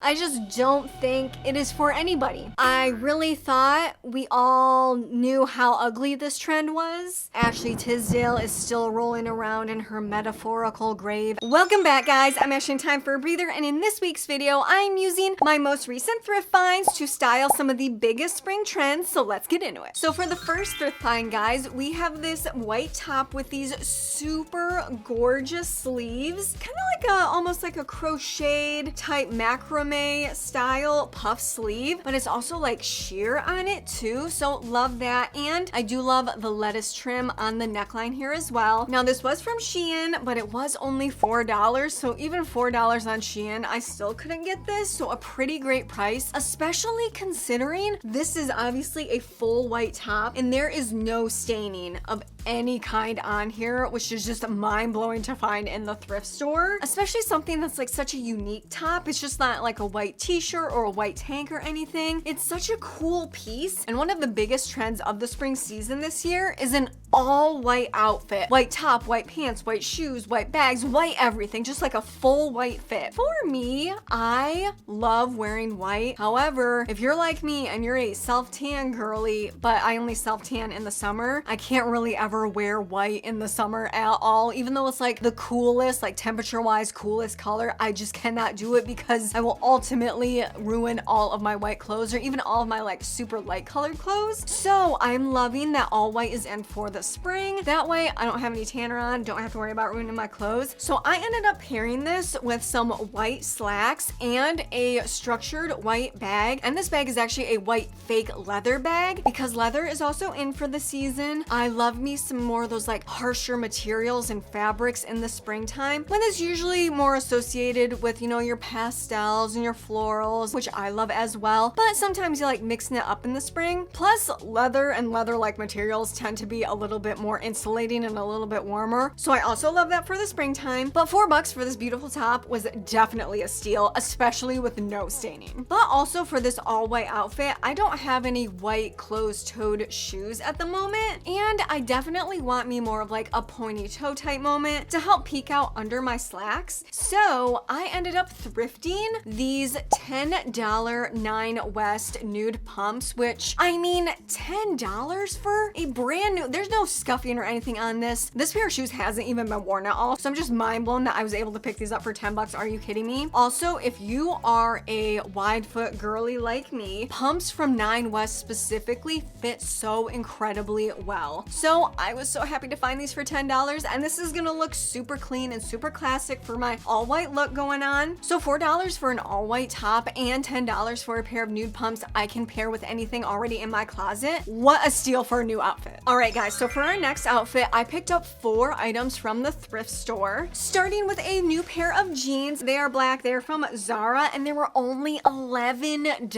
I just don't think it is for anybody. I really thought we all knew how ugly this trend was. Ashley Tisdale is still rolling around in her metaphorical grave. Welcome back, guys. I'm Ashley in Time for a Breather, and in this week's video, I'm using my most recent thrift finds to style some of the biggest spring trends, so let's get into it. So for the first thrift find, guys, we have this white top with these super gorgeous sleeves, kind of like almost like a crocheted type macrame style puff sleeve, but it's also like sheer on it too, so love that. And I do love the lettuce trim on the neckline here as well. Now this was from Shein, but it was only $4, so even $4 on Shein, I still couldn't get this, so a pretty great price, especially considering this is obviously a full white top and there is no staining of any kind on here, which is just mind-blowing to find in the thrift store, especially something that's like such a unique top. It's just not like a white t-shirt or a white tank or anything. It's such a cool piece, and one of the biggest trends of the spring season this year is an all white outfit. White top, white pants, white shoes, white bags, white everything, just like a full white fit. For me, I love wearing white. However, if you're like me and you're a self-tan girly, but I only self-tan in the summer, I can't really ever wear white in the summer at all. Even though it's like the coolest, like temperature-wise coolest color, I just cannot do it because I will ultimately ruin all of my white clothes or even all of my like super light colored clothes. So I'm loving that all white is in for the spring. That way I don't have any tanner on, don't have to worry about ruining my clothes. So I ended up pairing this with some white slacks and a structured white bag. And this bag is actually a white fake leather bag because leather is also in for the season. I love me some more of those like harsher materials and fabrics in the springtime when it's usually more associated with, you know, your pastels and your florals, which I love as well. But sometimes you like mixing it up in the spring. Plus leather and leather-like materials tend to be a little bit more insulating and a little bit warmer. So I also love that for the springtime. But $4 for this beautiful top was definitely a steal, especially with no staining. But also for this all white outfit, I don't have any white closed-toed shoes at the moment. And I definitely want me more of like a pointy toe type moment to help peek out under my slacks. So I ended up thrifting these $10 Nine West nude pumps, which I mean, $10 for a brand new, there's no scuffing or anything on this. This pair of shoes hasn't even been worn at all. So I'm just mind blown that I was able to pick these up for $10. Are you kidding me? Also, if you are a wide foot girly like me, pumps from Nine West specifically fit so incredibly well. So I was so happy to find these for $10, and this is gonna look super clean and super classic for my all white look going on. So $4 for an all white top and $10 for a pair of nude pumps I can pair with anything already in my closet. What a steal for a new outfit. All right, guys, so for our next outfit, I picked up 4 items from the thrift store, starting with a new pair of jeans. They are black, they're from Zara, and they were only $11.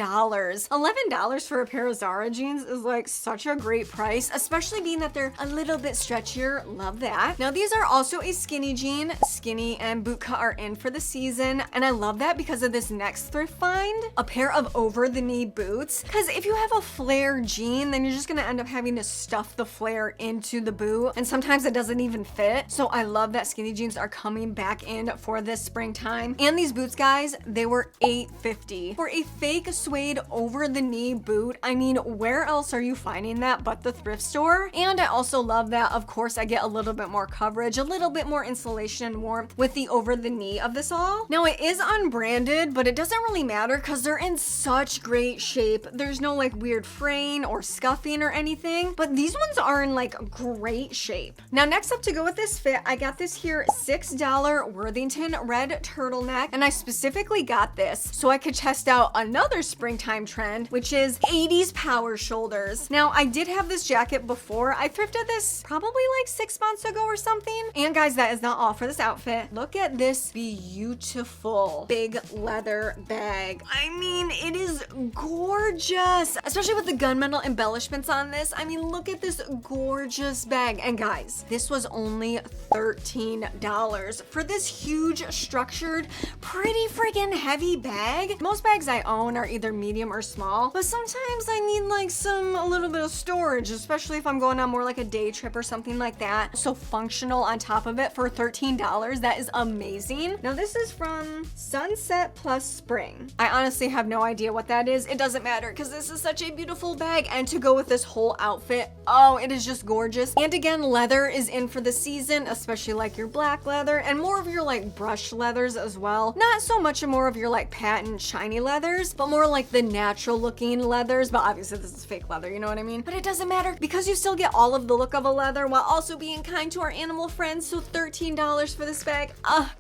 $11 for a pair of Zara jeans is like such a great price, especially being that they're a little bit stretchier. Love that. Now these are also a skinny jean. Skinny and boot cut are in for the season, and I love that because of this next thrift find, a pair of over the knee boots. Because if you have a flare jean, then you're just gonna end up having to stuff the flare into the boot, and sometimes it doesn't even fit. So I love that skinny jeans are coming back in for this springtime. And these boots, guys, they were $8.50 for a fake suede over the knee boot. I mean, where else are you finding that but the thrift store? And I also love that, of course, I get a little bit more coverage, a little bit more insulation and warmth with the over the knee of this all. Now it is unbranded, but it doesn't really matter because they're in such great shape. There's no like weird fraying or scuffing or anything, but these ones are in like great shape. Now next up to go with this fit, I got this here $6 Worthington red turtleneck, and I specifically got this so I could test out another springtime trend, which is 80s power shoulders. Now I did have this jacket before. I thrifted this probably like 6 months ago or something. And guys, that is not all for this outfit. Look at this beautiful big leather bag. I mean, it is gorgeous, especially with the gunmetal embellishments on this. I mean, look at this gorgeous gorgeous bag. And guys, this was only $13 for this huge, structured, pretty freaking heavy bag. Most bags I own are either medium or small, but sometimes I need like a little bit of storage, especially if I'm going on more like a day trip or something like that. So functional on top of it for $13. That is amazing. Now this is from Sunset Plus Spring. I honestly have no idea what that is. It doesn't matter because this is such a beautiful bag, and to go with this whole outfit, oh, it is just gorgeous. And again, leather is in for the season, especially like your black leather and more of your like brushed leathers as well. Not so much more of your like patent shiny leathers, but more like the natural looking leathers. But obviously this is fake leather, you know what I mean? But it doesn't matter because you still get all of the look of a leather while also being kind to our animal friends. So $13 for this bag.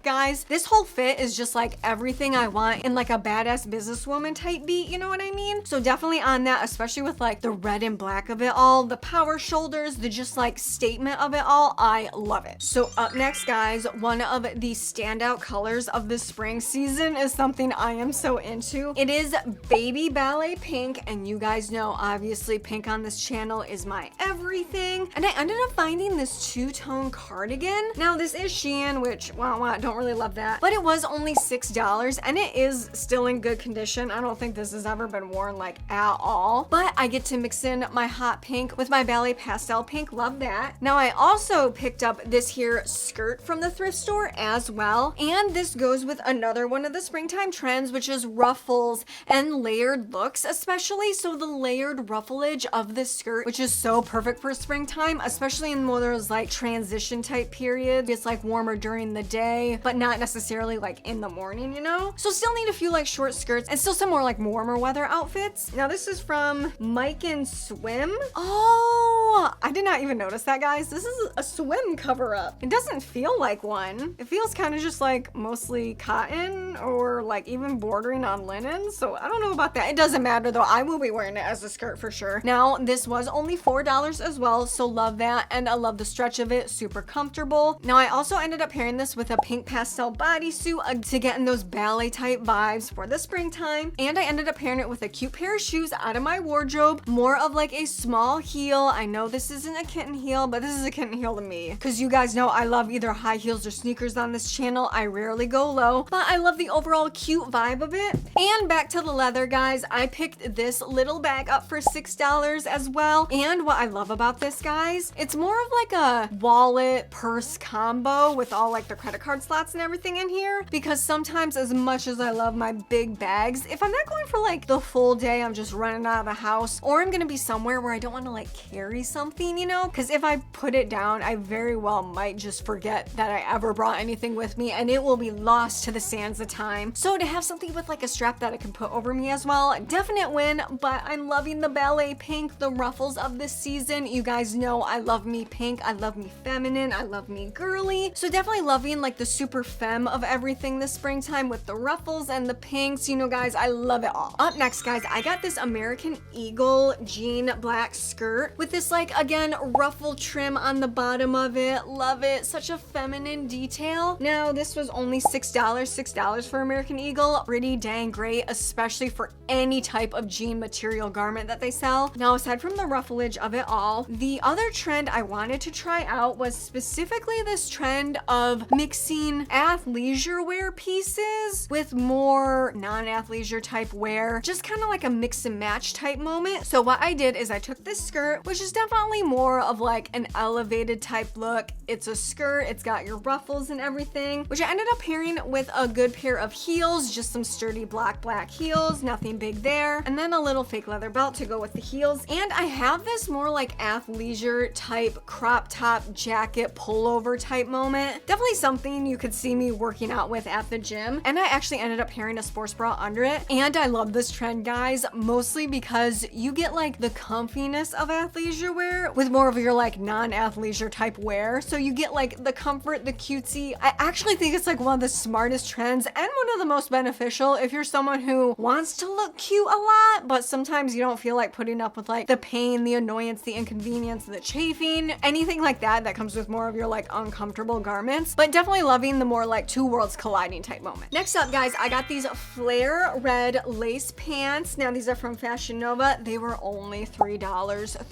Guys, this whole fit is just like everything I want in like a badass businesswoman type beat, you know what I mean? So definitely on that, especially with like the red and black of it all, the power shoulders, the just like statement of it all. I love it. So up next, guys, one of the standout colors of the spring season is something I am so into. It is baby ballet pink, and you guys know obviously pink on this channel is my everything. And I ended up finding this two-tone cardigan. Now this is Shein, which don't really love that, but it was only $6 and it is still in good condition. I don't think this has ever been worn like at all, but I get to mix in my hot pink with my ballet pastel pink. Love that. Now I also picked up this here skirt from the thrift store as well, and this goes with another one of the springtime trends, which is ruffles and layered looks, especially. So the layered ruffleage of this skirt, which is so perfect for springtime, especially in more of those like transition type periods. It's like warmer during the day, but not necessarily like in the morning, you know? So still need a few like short skirts and still some more like warmer weather outfits. Now this is from Mike and Swim. Oh, I did not even notice that, guys. This is a swim cover up. It doesn't feel like one. It feels kind of just like mostly cotton or like even bordering on linen. So I don't know about that. It doesn't matter though. I will be wearing it as a skirt for sure. Now this was only $4 as well. So love that. And I love the stretch of it. Super comfortable. Now I also ended up pairing this with a pink pastel bodysuit to get in those ballet type vibes for the springtime. And I ended up pairing it with a cute pair of shoes out of my wardrobe. More of like a small heel. I know this isn't a kitten heel, but this is a kitten heel to me. Because you guys know I love either high heels or sneakers on this channel. I rarely go low, but I love the overall cute vibe of it. And back to the leather, guys. I picked this little bag up for $6 as well. And what I love about this, guys, it's more of like a wallet purse combo with all like the credit card slots and everything in here. Because sometimes, as much as I love my big bags, if I'm not going for like the full day, I'm just running out of the house, or I'm gonna be somewhere where I don't want to like carry something, you know, because if I put it down, I very well might just forget that I ever brought anything with me, and it will be lost to the sands of time. So to have something with like a strap that I can put over me as well, definite win. But I'm loving the ballet pink, the ruffles of this season. You guys know I love me pink, I love me feminine, I love me girly. So definitely loving like the super femme of everything this springtime with the ruffles and the pinks. You know, guys, I love it all. Up next, guys, I got this American Eagle jean black skirt with this like, again, ruffle trim on the bottom of it. Love it. Such a feminine detail. Now this was only $6 for American Eagle. Pretty dang great, especially for any type of jean material garment that they sell. Now aside from the ruffleage of it all, the other trend I wanted to try out was specifically this trend of mixing athleisure wear pieces with more non-athleisure type wear, just kind of like a mix and match type moment. So what I did is I took this skirt, which is definitely more of like an elevated type look. It's a skirt, it's got your ruffles and everything, which I ended up pairing with a good pair of heels, just some sturdy black heels, nothing big there, and then a little fake leather belt to go with the heels. And I have this more like athleisure type crop top jacket pullover type moment. Definitely something you could see me working out with at the gym. And I actually ended up pairing a sports bra under it. And I love this trend, guys, mostly because you get like the comfiness of athleisure wear with more of your like non-athleisure type wear. So you get like the comfort, the cutesy. I actually think it's like one of the smartest trends and one of the most beneficial if you're someone who wants to look cute a lot, but sometimes you don't feel like putting up with like the pain, the annoyance, the inconvenience, the chafing, anything like that comes with more of your like uncomfortable garments. But definitely loving the more like two worlds colliding type moment. Next up, guys, I got these flare red lace pants. Now these are from Fashion Nova. They were only $3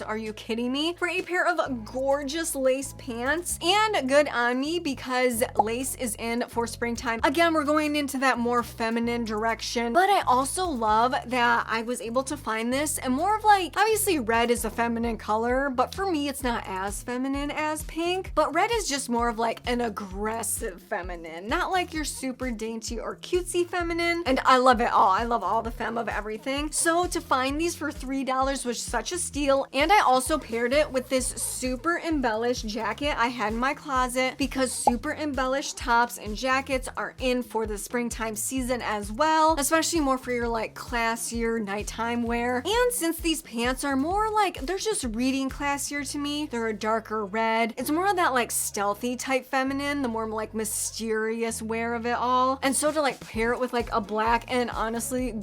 Are you kidding me? For a pair of gorgeous lace pants. And good on me because lace is in for springtime. Again, we're going into that more feminine direction, but I also love that I was able to find this and more of like, obviously red is a feminine color, but for me it's not as feminine as pink, but red is just more of like an aggressive feminine, not like your super dainty or cutesy feminine. And I love it all. I love all the femme of everything. So to find these for $3 was such a steal. And I also paired it with this super embellished jacket I had in my closet because super embellished tops and jackets are in for the springtime season as well, especially more for your like classier nighttime wear. And since these pants are more like, they're just reading classier to me, they're a darker red. It's more of that like stealthy type feminine, the more like mysterious wear of it all. And so to like pair it with like a black and honestly,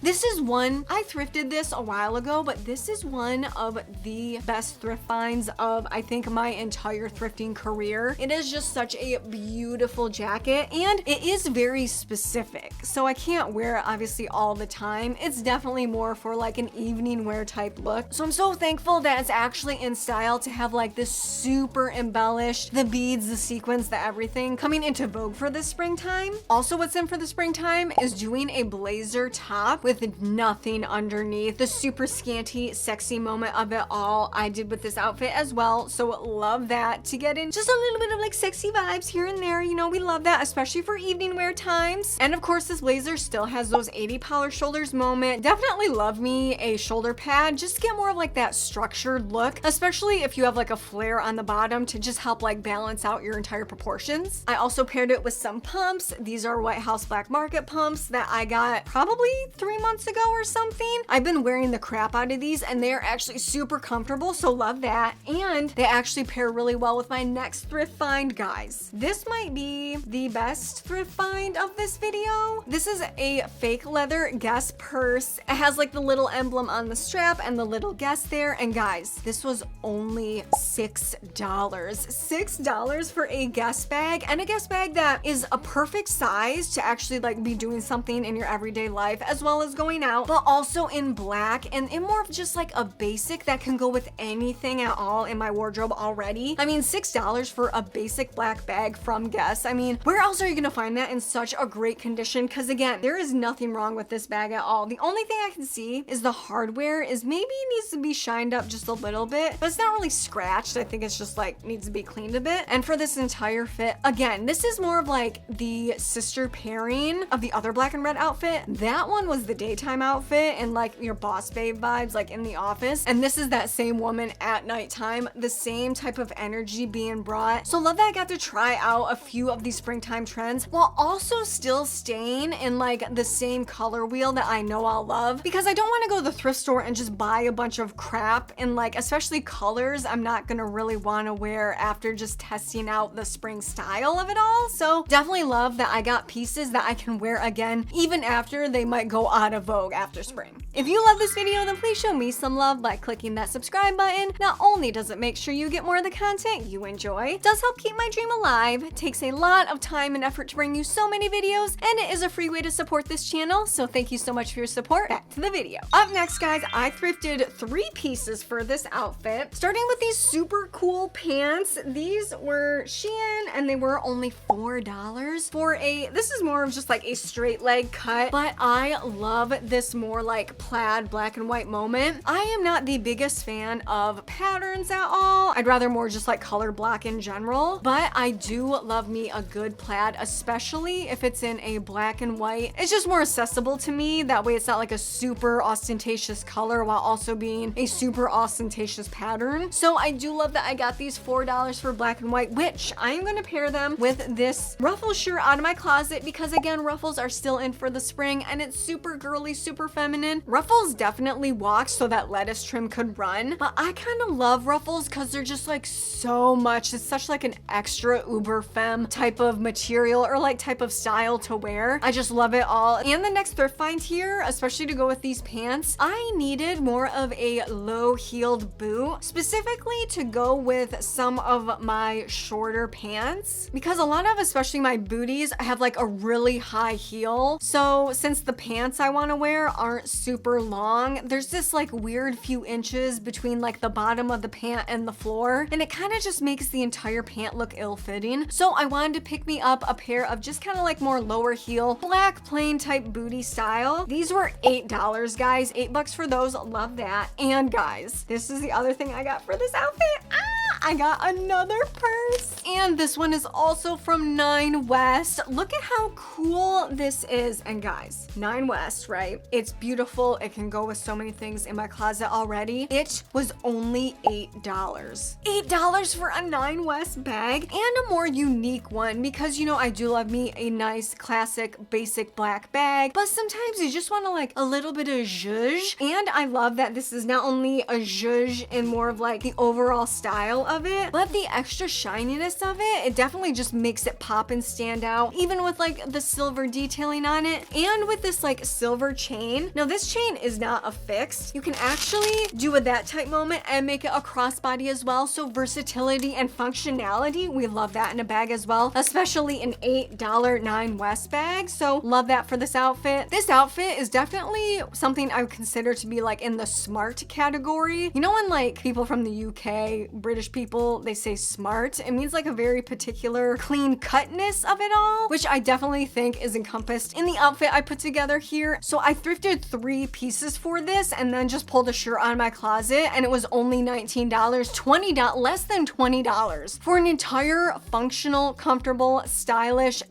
this is one, I thrifted this a while ago, but this is one of the best thrift finds of I think my entire thrifting career. It is just such a beautiful jacket and it is very specific. So I can't wear it obviously all the time. It's definitely more for like an evening wear type look. So I'm so thankful that it's actually in style to have like this super embellished, the beads, the sequins, the everything coming into vogue for this springtime. Also what's in for the springtime is doing a blazer top with nothing underneath. The super scanty, sexy moment of it all I did with this outfit as well. So love that to get in just a little bit of like sexy vibes here and there. You know, we love that, especially for evening wear times. And of course this blazer still has those 80 power shoulders moment. Definitely love me a shoulder pad just to get more of like that structured look, especially if you have like a flare on the bottom to just help like balance out your entire proportions. I also paired it with some pumps. These are White House Black Market pumps that I got probably 3 months ago or something. I've been wearing the crap out of these and they're actually super comfortable, so love that. And they actually pair really well with my next thrift find, guys. This might be the best thrift find of this video. This is a fake leather Guess purse. It has like the little emblem on the strap and the little Guess there. And guys, this was only $6. $6 for a Guess bag, and a Guess bag that is a perfect size to actually like be doing something in your everyday life as well as going out, but also in black and in more of just like a basic that can go with anything at all in my wardrobe already. I mean, $6 for a basic black bag from Guess. I mean, where else are you gonna find that in such a great condition? Because again, there is nothing wrong with this bag at all. The only thing I can see is the hardware is maybe needs to be shined up just a little bit, but it's not really scratched. I think it's just like needs to be cleaned a bit. And for this entire fit, again, this is more of like the sister pairing of the other black and red outfit. That one was the daytime outfit and like your boss babe vibes like in the office, and this is that same woman at nighttime, the same type of energy being brought. So love that I got to try out a few of these springtime trends while also still staying in like the same color wheel that I know I'll love, because I don't want to go to the thrift store and just buy a bunch of crap and like especially colors I'm not gonna really want to wear after just testing out the spring style of it all. So definitely love that I got pieces that I can wear again even after they might go out of vogue after spring. If you love this video, then please show me some love by clicking that subscribe button. Not only does it make sure you get more of the content you enjoy, it does help keep my dream alive. It takes a lot of time and effort to bring you so many videos, and it is a free way to support this channel, so thank you so much for your support. Back to the video. Up next, guys, I thrifted 3 pieces for this outfit, starting with these super cool pants. These were Shein, and they were only $4 for a, this is more of just like a straight leg cut, but I love this more like plaid black and white moment. I am not the biggest fan of patterns at all. I'd rather more just like color block in general, but I do love me a good plaid, especially if it's in a black and white. It's just more accessible to me. That way it's not like a super ostentatious color while also being a super ostentatious pattern. So I do love that I got these $4 for black and white, which I am going to pair them with this ruffle shirt out of my closet because again, ruffles are still in for the spring and it's super girly, super feminine. Ruffles definitely walk so that lettuce trim could run, but I kind of love ruffles because they're just like so much. It's such like an extra uber femme type of material or like type of style to wear. I just love it all. And the next thrift find here, especially to go with these pants, I needed more of a low heeled boot, specifically to go with some of my shorter pants, because a lot of, especially my booties, have like a really high heel. So since the pants I want to wear aren't super long, there's this like weird few inches stitches between like the bottom of the pant and the floor, and it kind of just makes the entire pant look ill-fitting. So I wanted to pick me up a pair of just kind of like more lower heel, black plain type booty style. These were $8, guys. $8 for those. Love that. And guys, this is the other thing I got for this outfit. I got another purse, and this one is also from Nine West. Look at how cool this is. And guys, Nine West, right? It's beautiful. It can go with so many things in my closet already. It was only $8. $8 for a Nine West bag, and a more unique one, because you know I do love me a nice classic basic black bag, but sometimes you just want to like a little bit of zhuzh. And I love that this is not only a zhuzh in more of like the overall style of it, but the extra shininess of it. It definitely just makes it pop and stand out, even with like the silver detailing on it, and with this like silver chain. Now this chain is not affixed. You can actually do a that type moment and make it a crossbody as well. So versatility and functionality, we love that in a bag as well, especially an $8 Nine West bag. So love that for this outfit. This outfit is definitely something I would consider to be like in the smart category. You know when like people from the UK, British people, they say smart, it means like a very particular clean cutness of it all, which I definitely think is encompassed in the outfit I put together here. So I thrifted 3 pieces for this and then just pulled a shirt out of my closet, and it was only $19, $20, less than $20 for an entire functional, comfortable, stylish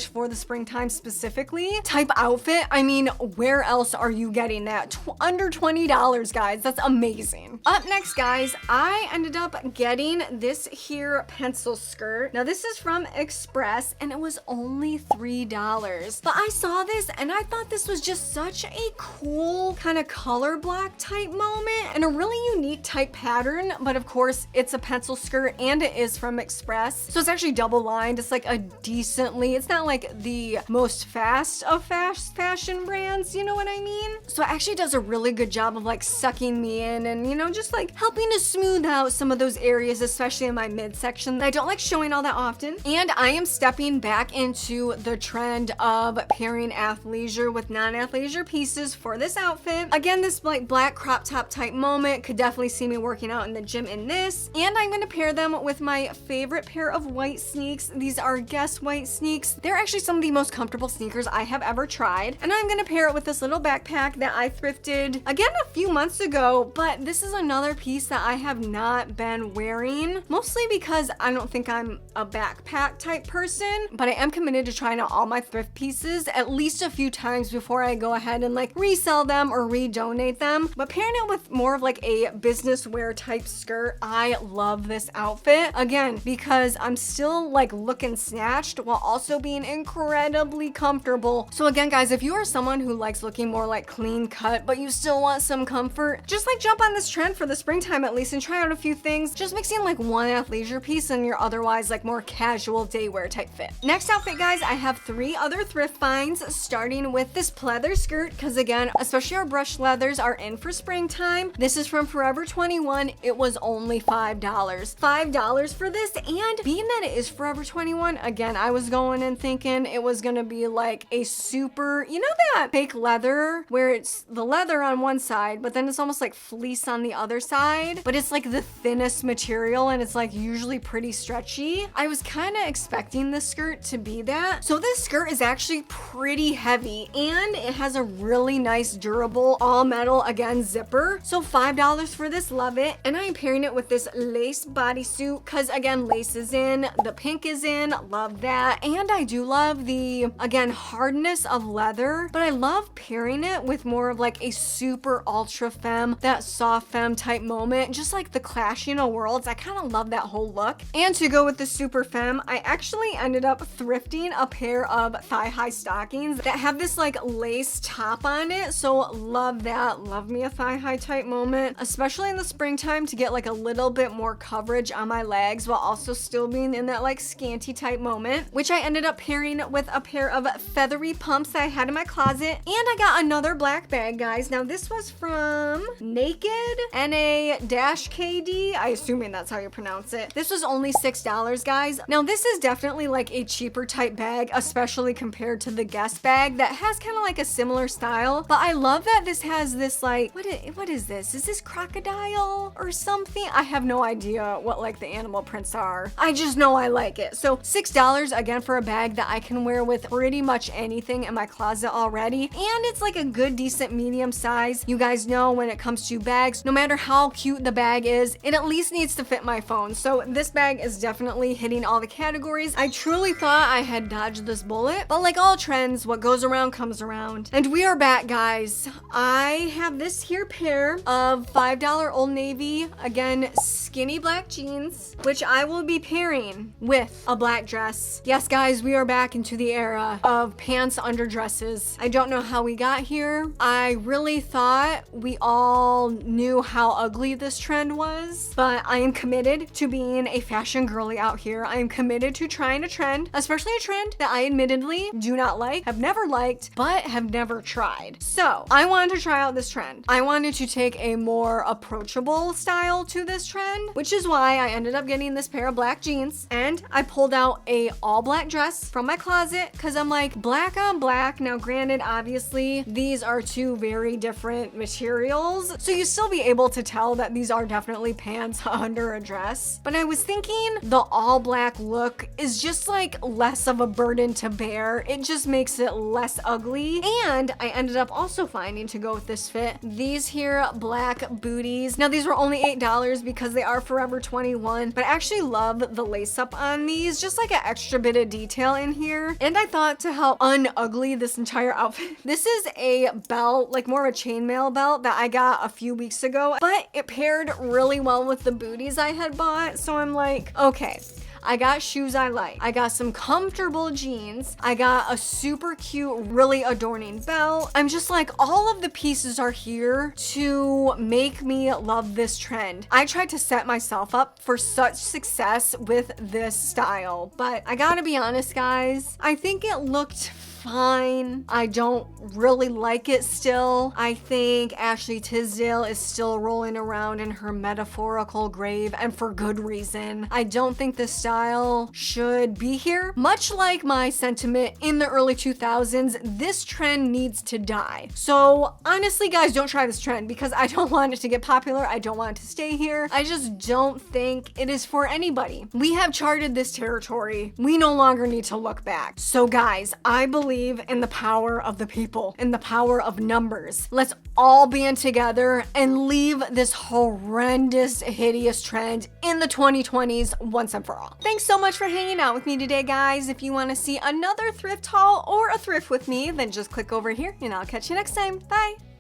for the springtime specifically type outfit. I mean, where else are you getting that? Under $20, guys. That's amazing. Up next, guys, I ended up getting this here pencil skirt. Now this is from Express, and it was only $3. But I saw this and I thought this was just such a cool kind of color block type moment and a really unique type pattern. But of course, it's a pencil skirt and it is from Express, so it's actually double lined. It's like a decently, it's not like the most fast of fast fashion brands, you know what I mean? So it actually does a really good job of like sucking me in and, you know, just like helping to smooth out some of those areas, especially in my midsection that I don't like showing all that often. And I am stepping back into the trend of pairing athleisure with non-athleisure pieces for this outfit. Again, this like black crop top type moment, could definitely see me working out in the gym in this. And I'm gonna pair them with my favorite pair of white sneaks. These are Guess white sneaks. They're actually some of the most comfortable sneakers I have ever tried. And I'm gonna pair it with this little backpack that I thrifted again a few months ago, but this is another piece that I have not been wearing, mostly because I don't think I'm a backpack type person, but I am committed to trying out all my thrift pieces at least a few times before I go ahead and like resell them or redonate them. But pairing it with more of like a business wear type skirt, I love this outfit. Again, because I'm still like looking snatched while also being incredibly comfortable. So again, guys, if you are someone who likes looking more like clean cut, but you still want some comfort, just like jump on this trend for the springtime at least and try out a few things. Just mixing like one athleisure piece and your otherwise like more casual day wear type fit. Next outfit, guys, I have 3 other thrift finds, starting with this pleather skirt, because again, especially our brushed leathers are in for springtime. This is from Forever 21. It was only $5. $5 for this, and being that it is Forever 21, again, I was going and thinking it was gonna be like a super, you know, that fake leather where it's the leather on one side, but then it's almost like fleece on the other side, but it's like the thinnest material and it's like usually pretty stretchy. I was kind of expecting this skirt to be that. So this skirt is actually pretty heavy and it has a really nice durable all metal, again, zipper. So $5 for this, love it. And I am pairing it with this lace bodysuit because again, lace is in, the pink is in, love that. And I do love the, again, hardness of leather, but I love pairing it with more of like a super ultra femme, that soft femme type moment, just like the clashing of worlds. I kind of love that whole look. And to go with the super femme, I actually ended up thrifting a pair of thigh-high stockings that have this like lace top on it. So love that. Love me a thigh-high type moment, especially in the springtime, to get like a little bit more coverage on my legs while also still being in that like scanty type moment, which I ended up pairing with a pair of feathery pumps that I had in my closet. And I got another black bag, guys. Now this was from Naked NA-KD. I assuming that's how you pronounce it. This was only $6, guys. Now this is definitely like a cheaper type bag, especially compared to the Guess bag that has kind of like a similar style. But I love that this has this like, what is this? Is this crocodile or something? I have no idea what like the animal prints are. I just know I like it. So $6 again for a bag that I can wear with pretty much anything in my closet already. And it's like a good, decent medium size. You guys know when it comes to bags, no matter how cute the bag is, it at least needs to fit my phone. So this bag is definitely hitting all the categories. I truly thought I had dodged this bullet, but like all trends, what goes around comes around. And we are back, guys. I have this here pair of $5 Old Navy, again, skinny black jeans, which I will be pairing with a black dress. Yes, guys, we are back into the era of pants under dresses. I don't know how we got here. I really thought we all knew how ugly this trend was, but I am committed to being a fashion girly out here. I am committed to trying a trend, especially a trend that I admittedly do not like, have never liked, but have never tried. So I wanted to try out this trend. I wanted to take a more approachable style to this trend, which is why I ended up getting this pair of black jeans, and I pulled out a all black dress from my closet because I'm like, black on black. Now granted, obviously these are two very different materials, so you still be able to tell that these are definitely pants under a dress. But I was thinking the all black look is just like less of a burden to bear. It just makes it less ugly. And I ended up also finding, to go with this fit, these here black booties. Now these were only $8 because they are Forever 21, but I actually love the lace up on these, just like an extra bit of detail in here. And I thought to help unugly this entire outfit, this is a belt, like more of a chainmail belt that I got a few weeks ago, but it paired really well with the booties I had bought. So I'm like, okay, I got shoes I like. I got some comfortable jeans. I got a super cute, really adorning belt. I'm just like, all of the pieces are here to make me love this trend. I tried to set myself up for such success with this style, but I gotta be honest, guys, I think it looked fine. I don't really like it still. I think Ashley Tisdale is still rolling around in her metaphorical grave, and for good reason. I don't think this style should be here. Much like my sentiment in the early 2000s, this trend needs to die. So honestly, guys, don't try this trend because I don't want it to get popular. I don't want it to stay here. I just don't think it is for anybody. We have charted this territory. We no longer need to look back. So guys, I believe in the power of the people, in the power of numbers. Let's all band together and leave this horrendous, hideous trend in the 2020s once and for all. Thanks so much for hanging out with me today, guys. If you want to see another thrift haul or a thrift with me, then just click over here and I'll catch you next time. Bye.